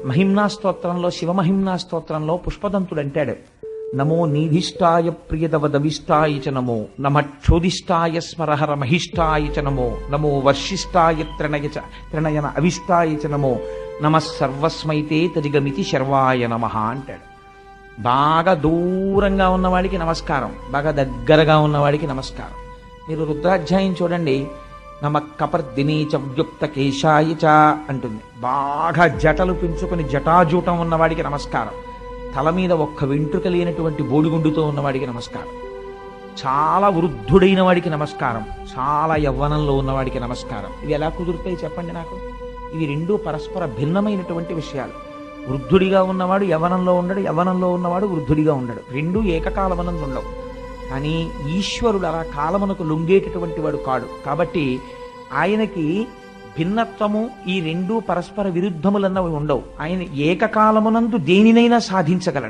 మహిమ్నా స్తోత్రంలో, శివమహిమ్నా స్తోత్రంలో పుష్పదంతుడు అంటాడు, నమో నీధిష్టాయ ప్రియదవదవిష్టాయ చ నమో, నమ క్షోధిష్టాయ స్మరహర మహిష్టాయ చ నమో, నమో వర్షిష్టాయ త్రణయన అవిష్టాయ చ నమో, నమ సర్వస్మైతే తజిగమితి శర్వాయ నమః అంటాడు. బాగా దూరంగా ఉన్నవాడికి నమస్కారం, బాగా దగ్గరగా ఉన్నవాడికి నమస్కారం. మీరు రుద్రాధ్యాయం చూడండి, నమ కపర్దినీ చ వ్యుక్త కేశాయ చ అంటుంది. బాగా జటలు పెంచుకొని జటాజూటం ఉన్నవాడికి నమస్కారం. తల మీద ఒక్క వెంట్రుక లేనటువంటి బోడిగుండుతో ఉన్నవాడికి నమస్కారం. చాలా వృద్ధుడైన వాడికి నమస్కారం, చాలా యవ్వనంలో ఉన్నవాడికి నమస్కారం. ఇవి ఎలా కుదురుతాయి చెప్పండి నాకు? ఇవి రెండూ పరస్పర భిన్నమైనటువంటి విషయాలు. వృద్ధుడిగా ఉన్నవాడు యవ్వనంలో ఉండడు, యవ్వనంలో ఉన్నవాడు వృద్ధుడిగా ఉండడు. రెండూ ఏకకాలమనందు ఉండవు. కానీ ఈశ్వరుడు అలా కాలమునకు లొంగేటటువంటి వాడు కాడు. కాబట్టి ఆయనకి భిన్నత్వము, ఈ రెండూ పరస్పర విరుద్ధములన్నవి ఉండవు. ఆయన ఏకకాలమునందు దేనినైనా సాధించగలడు.